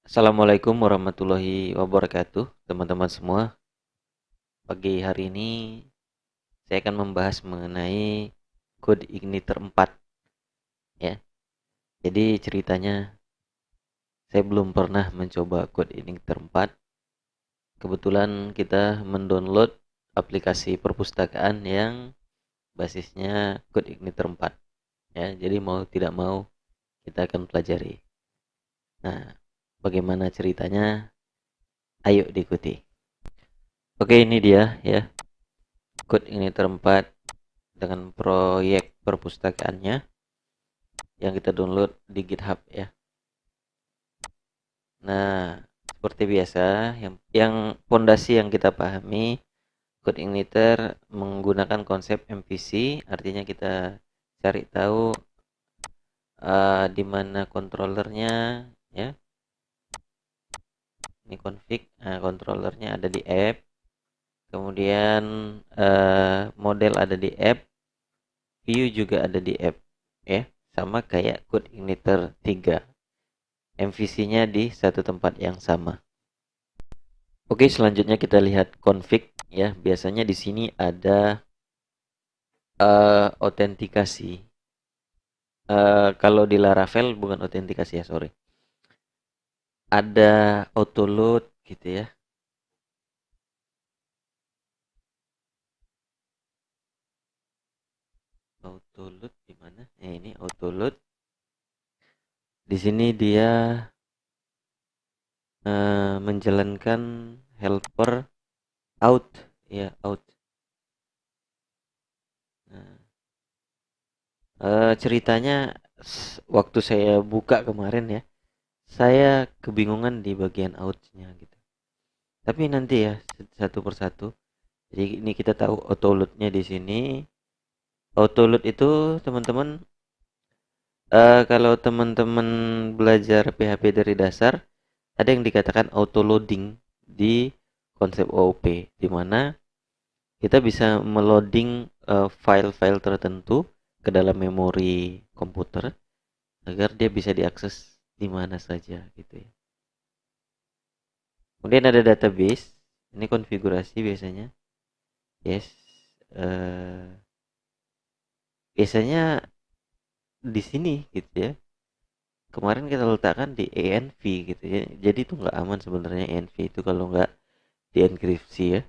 Assalamualaikum warahmatullahi wabarakatuh, teman-teman semua. Pagi hari ini saya akan membahas mengenai Code Igniter 4 ya. Jadi ceritanya saya belum pernah mencoba Code Igniter 4. Kebetulan kita mendownload aplikasi perpustakaan yang basisnya Code Igniter 4 ya. Jadi mau tidak mau kita akan pelajari. Nah, bagaimana ceritanya? Ayo diikuti. Oke, ini dia ya. Code Igniter 4 dengan proyek perpustakaannya yang kita download di GitHub ya. Nah, seperti biasa, yang pondasi yang kita pahami, Code Igniter menggunakan konsep MVC, artinya kita cari tahu di mana controllernya ya. Ini config, controllernya ada di app, kemudian model ada di app, view juga ada di app ya, sama kayak Code Igniter 3. MVC-nya di satu tempat yang sama. Oke, selanjutnya kita lihat config ya. Biasanya di sini ada autentikasi. Kalau di Laravel bukan autentikasi ya, sorry. Ada autoload gitu ya. Autoload di mana? Ini autoload. Di sini dia menjalankan helper out ya, out. Nah, ceritanya waktu saya buka kemarin ya, saya kebingungan di bagian out-nya gitu. Tapi nanti ya satu persatu. Jadi ini kita tahu autoload-nya di sini. Autoload itu teman-teman, kalau teman-teman belajar PHP dari dasar, ada yang dikatakan autoloading di konsep OOP, di mana kita bisa meloading file-file tertentu ke dalam memori komputer agar dia bisa diakses di mana saja gitu ya. Kemudian ada database, ini konfigurasi biasanya. Yes, biasanya di sini gitu ya. Kemarin kita letakkan di ENV gitu ya. Jadi itu nggak aman sebenarnya ENV itu kalau nggak dienkripsi ya.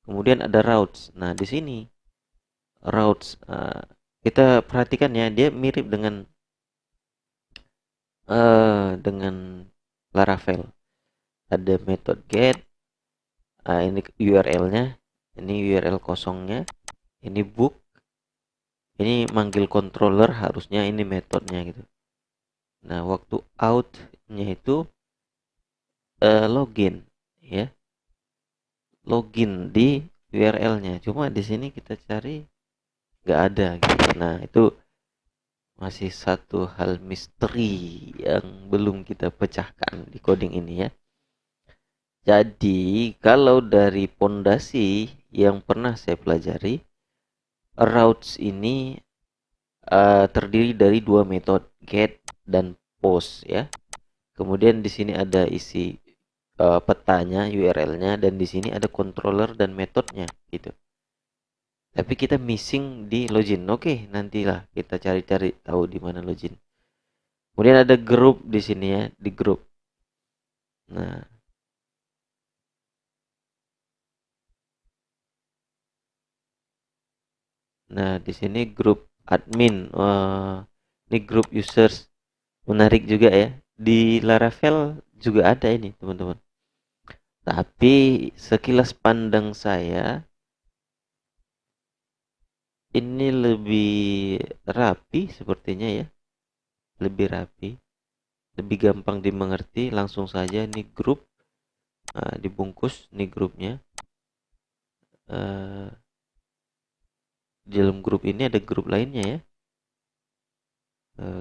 Kemudian ada routes. Nah di sini routes, kita perhatikan ya, dia mirip dengan Laravel. Ada metode get, ini URL-nya, ini URL kosongnya, ini book, ini manggil controller, harusnya ini metodenya gitu. Nah waktu out-nya itu login ya, login di URL-nya. Cuma di sini kita cari nggak ada gitu. Nah, itu masih satu hal misteri yang belum kita pecahkan di coding ini ya. Jadi, kalau dari pondasi yang pernah saya pelajari, routes ini terdiri dari dua metode, get dan post ya. Kemudian di sini ada isi petanya, URL-nya, dan di sini ada controller dan metodenya gitu. Tapi kita missing di login. Oke, nantilah kita cari-cari tahu di mana login. Kemudian ada grup di sini ya, di grup. Nah, di sini grup admin. Ini grup users. Menarik juga ya. Di Laravel juga ada ini, teman-teman. Tapi sekilas pandang saya, ini lebih rapi sepertinya ya. Lebih rapi, lebih gampang dimengerti. Langsung saja ini grup, dibungkus nih grupnya. Eh, di dalam grup ini ada grup lainnya ya.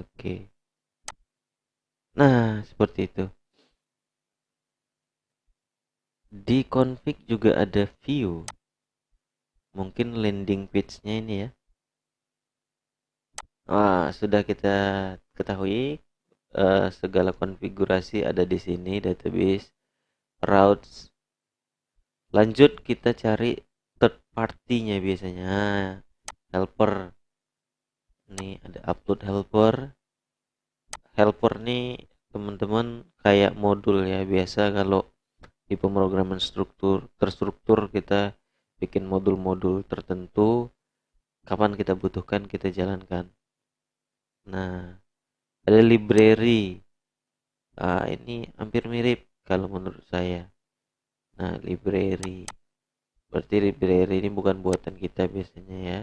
Oke. Nah, seperti itu. Di config juga ada view. Mungkin landing page-nya ini ya. Sudah kita ketahui segala konfigurasi ada di sini, database, routes. Lanjut kita cari third party-nya biasanya. Helper. Nih ada upload helper. Helper nih teman-teman kayak modul ya. Biasa kalau di pemrograman terstruktur kita bikin modul-modul tertentu, kapan kita butuhkan kita jalankan. Nah, ada library. Ini hampir mirip kalau menurut saya. Nah, library. Berarti library ini bukan buatan kita biasanya ya.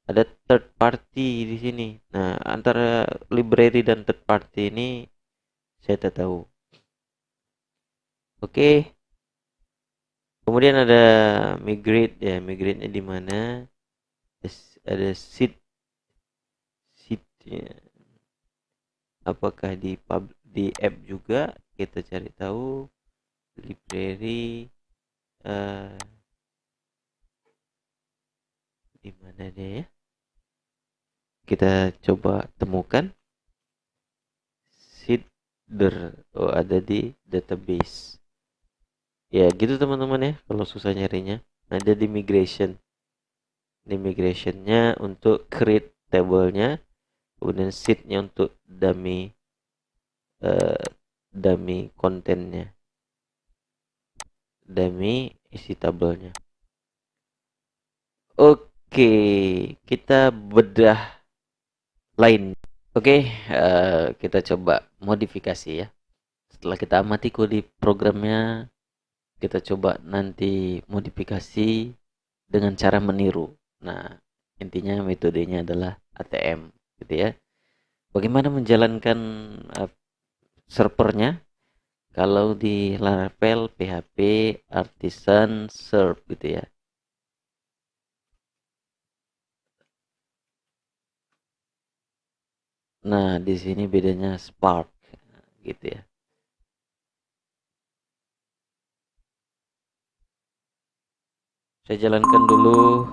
Ada third party di sini. Nah, antara library dan third party ini saya tak tahu. Oke. Kemudian ada migrate ya. Migrate-nya di mana? Ada seed ya. Apakah di app juga? Kita cari tahu. Library di mana dia ya? Kita coba temukan seeder. Oh, ada di database. Ya, gitu teman-teman ya. Kalau susah nyarinya, ada di migration. Di migrationnya untuk create table-nya, kemudian seed-nya untuk uh, dummy kontennya, dummy isi tabelnya. Oke, kita bedah lain. Oke, kita coba modifikasi ya. Setelah kita amati kode programnya, kita coba nanti modifikasi dengan cara meniru. Nah, intinya metodenya adalah ATM, gitu ya. Bagaimana menjalankan servernya? Kalau di Laravel, PHP, Artisan, Serve, gitu ya. Nah, di sini bedanya Spark, gitu ya. Saya jalankan dulu.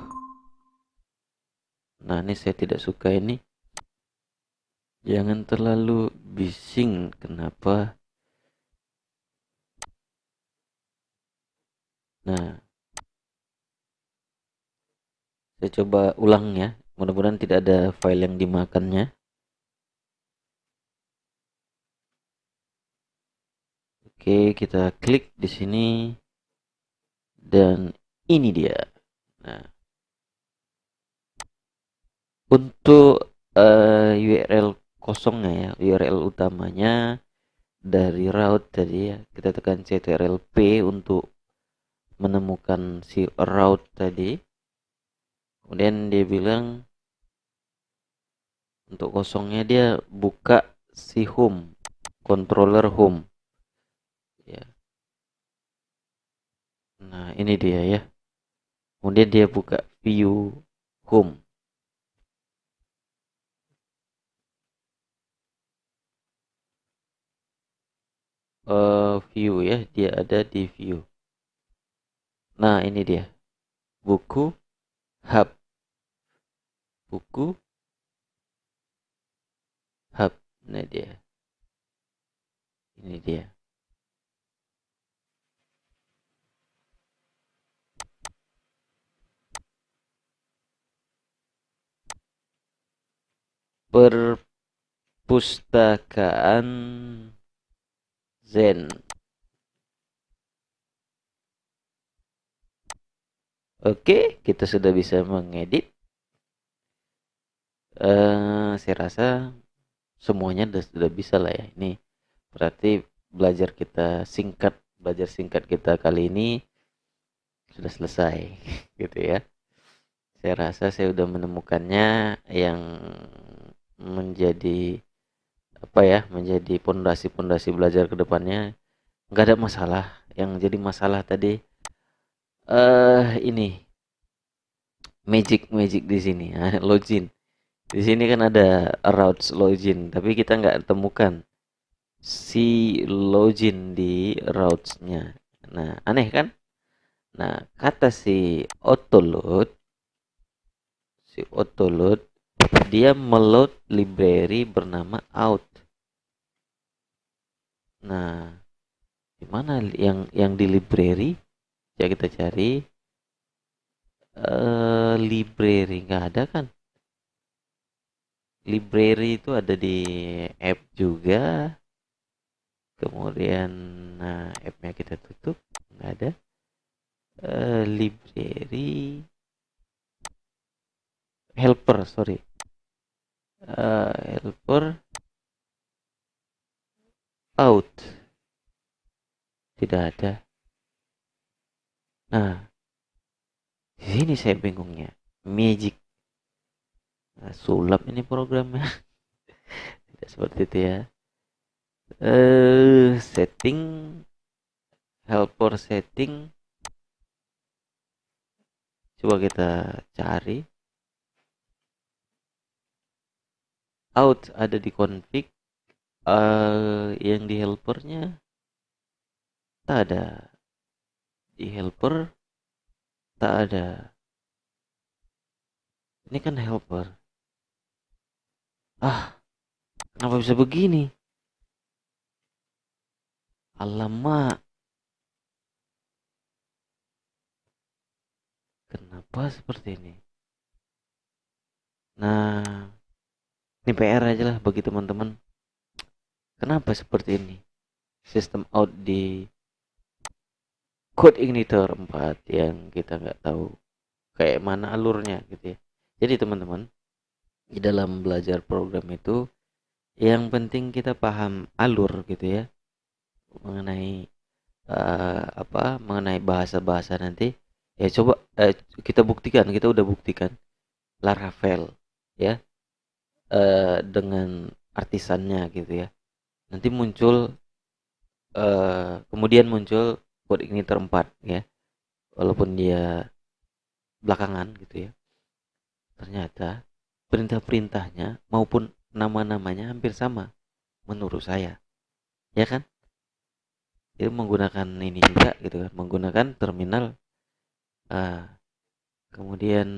Nah, ini saya tidak suka ini. Jangan terlalu bising. Kenapa? Nah, saya coba ulang ya. Mudah-mudahan tidak ada file yang dimakannya. Oke, kita klik di sini dan ini dia. Nah, untuk URL kosongnya ya, URL utamanya dari route tadi ya, kita tekan CTRL-P untuk menemukan si route tadi. Kemudian dia bilang untuk kosongnya dia buka si home, controller home ya. Nah, ini dia ya. Kemudian dia buka view home. View ya, dia ada di view. Nah, ini dia. Buku hub. Buku hub. Nah, dia. Ini dia. Perpustakaan Zen. Oke, kita sudah bisa mengedit. Saya rasa semuanya sudah bisa lah ya. Ini berarti belajar singkat kita kali ini sudah selesai, gitu ya. Saya rasa saya sudah menemukannya yang menjadi apa ya, menjadi pondasi belajar ke depannya. Nggak ada masalah. Yang jadi masalah tadi ini magic di sini, login. Di sini kan ada routes login, tapi kita nggak temukan si login di routes-nya. Nah, aneh kan? Nah, kata si autoload dia meload library bernama out. Nah, di mana yang di library? Ya kita cari library, nggak ada kan? Library itu ada di app juga. Kemudian nah app-nya kita tutup, nggak ada. Library helper, sorry. Helper out, tidak ada. Nah, di sini saya bingungnya. Magic. Nah, sulap ini programnya. Tidak seperti itu ya. Setting, helper setting. Coba kita cari. Out ada di config. Yang di helpernya tak ada. Di helper tak ada. Ini kan helper. Ah, kenapa bisa begini? Alamak, kenapa seperti ini? Nah, ini PR aja lah bagi teman-teman. Kenapa seperti ini? Sistem out di Code Igniter 4 yang kita nggak tahu kayak mana alurnya gitu ya. Jadi teman-teman, di dalam belajar program itu yang penting kita paham alur gitu ya, mengenai mengenai bahasa-bahasa nanti. Ya coba kita buktikan, kita udah buktikan Laravel ya, dengan artisannya gitu ya. Nanti muncul kemudian muncul Code Igniter 4 ya. Walaupun dia belakangan gitu ya. Ternyata perintah-perintahnya maupun nama-namanya hampir sama menurut saya. Ya kan? Dia menggunakan ini juga gitu kan, menggunakan terminal, uh, kemudian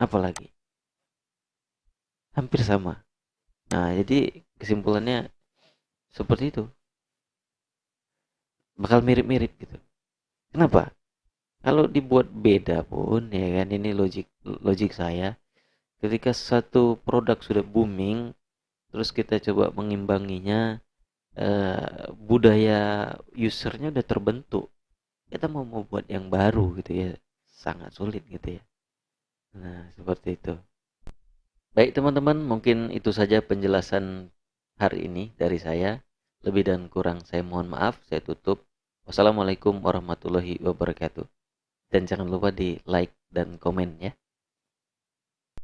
apa lagi? Hampir sama. Nah, jadi kesimpulannya seperti itu. Bakal mirip-mirip gitu. Kenapa? Kalau dibuat beda pun ya kan, ini logik saya. Ketika satu produk sudah booming, terus kita coba mengimbanginya, budaya usernya udah terbentuk, kita mau buat yang baru gitu ya, sangat sulit gitu ya. Nah, seperti itu. Baik teman-teman, mungkin itu saja penjelasan hari ini dari saya. Lebih dan kurang saya mohon maaf, saya tutup. Wassalamualaikum warahmatullahi wabarakatuh. Dan jangan lupa di like dan komen ya.